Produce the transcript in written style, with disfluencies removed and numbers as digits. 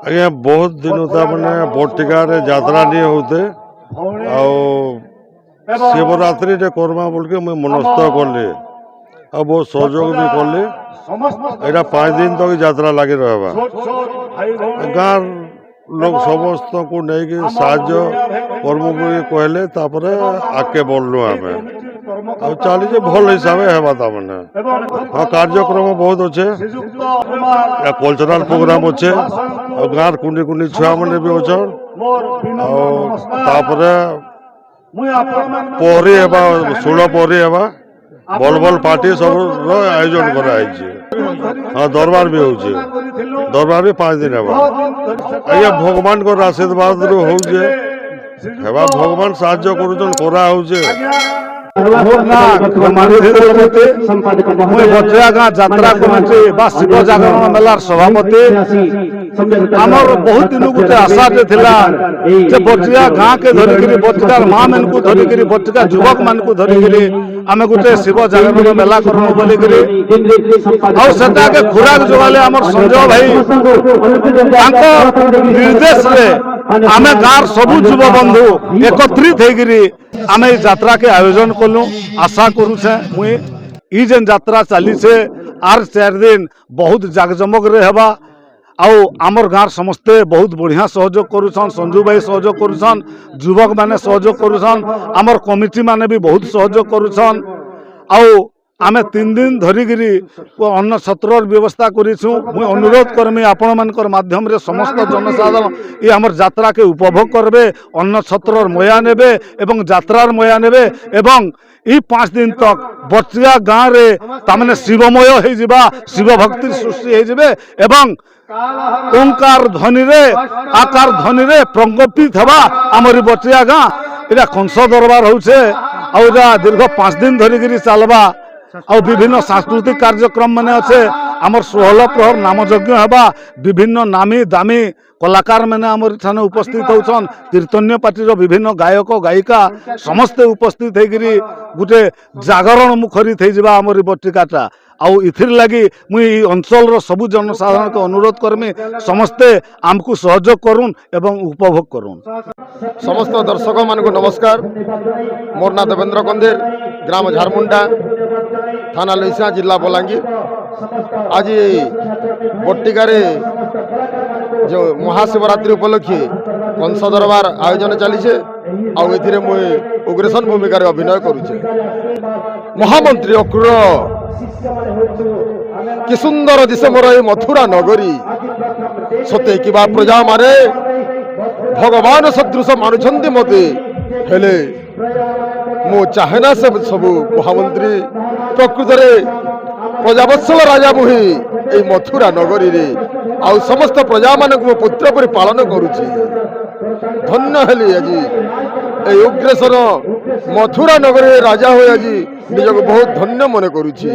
आज्ञा बहुत दिन मैंने बटिकार यात्रा नहीं होते शिवरात्रि करमा बोल के मुझे मनस्थ कली आ बहुत सहयोग भी कली। यहाँ 5 दिन तक यात्रा लगी रहा गाँव लोग समस्त को नहीं साहाଯ୍य कर्म कहले आगे बढ़लु आम चली भल हिसाब है मैंने हाँ कार्यक्रम बहुत अच्छे कल्चरल प्रोग्राम अच्छे गाँव कुंडी कुंडी छुआ मैंने भी अच्छा पहरी हेबा 16 पहरी हेबा भल भल पार्टी सब आयोजन कराई। हाँ दरबार भी हो दरबार भी 5 दिन हेबा आज्ञा भगवान को आशीर्वाद हेबा भगवान साहाଯ୍य करा बचिया गाँ यात्रा कमिटी शिव जागरण मेलार सभापति आमर बहुत दिन गोटे आशा बचिया गाँ के धरिकी बचिकार माँ मान को धरिकी बचिका युवक मान को धरिकी आम गोटे शिव जागरण मेला करमु बोलिकी के खुराक जोगाले आमर संजय भाई निर्देश आम गाँव सबू युव बंधु एकत्रित होकर आम यात्रा के आयोजन कलु। आशा करुचे मुई जेन यात्रा चली से आर 4 दिन बहुत जाकजमक रे हेबा आउ आमर गाँव समस्ते बहुत बढ़िया सहयोग करुछन। संजू भाई सहयोग करुछन, युवक माने सहयोग करुछन, आमर कमिटी माने भी बहुत सहयोग करुछन। आउ आमे 3 दिन धरिकी अन्न छत्रर व्यवस्था करूँ। मुझे अनुरोध करमी आपण मानकर माध्यम रे समस्त जनसाधारण ये आमर यात्रा के उपभोग करबे, अन्न छत्रर मया नेबे एवं यात्रार मया नेबे एवं ई 5 दिन तक बचिया गाँव रे तामने शिवमय हो जिबा, शिव भक्ति सृष्टि हो जिबे एवं ओंकार ध्वनि रे आकार ध्वनि रे प्रकम्पित हेबा आमरी बचिया गाँ। इटा कंस दरबार होछे आ दीर्घ 5 दिन धरिकी चलबा और विभिन्न सांस्कृतिक कार्यक्रम मैंने अच्छे आमर 16 प्रहर नाम यज्ञ हेबा विभिन्न नामी दामी कलाकार मैंने आमर ठाने उपस्थित होछन। कीर्तन्य पार्टी विभिन्न गायक गायिका समस्ते उपस्थित होकर गोटे जागरण मुखरित हो आमर बटिकाटा आउ इथिर लगी मुई अंचल सबु जनसाधारण को अनुरोध करमी समस्ते आमको सहयोग करूँ एवं उपभोग करूँ। समस्त दर्शक मान को नमस्कार। मोर ना देवेंद्र कंधेर, ग्राम झारमुंडा, थाना लैसा, जिला बलांगीर। आज बटिकारे जो महाशिवरात्रि उपलक्षे कंस दरबार आयोजन चली आउ मुई उग्रेसन भूमिका अभिनय करुचे। महामंत्री अक्रूर कि सुंदर दिशे मोर मथुरा नगरी सते कि प्रजा माने भगवान सदृश मानुंट मते हेले मु चाहेना से सबू महामंत्री प्रकृत प्रजावत्सल राजा मुहि ए मथुरा नगरी रे आउ समस्त प्रजा मानक मो पुत्र परि पालन करुछि। धन्य हेली आज ए उग्रेसन मथुरा नगरी राजा हो आज निजक बहुत धन्य मन करुछि।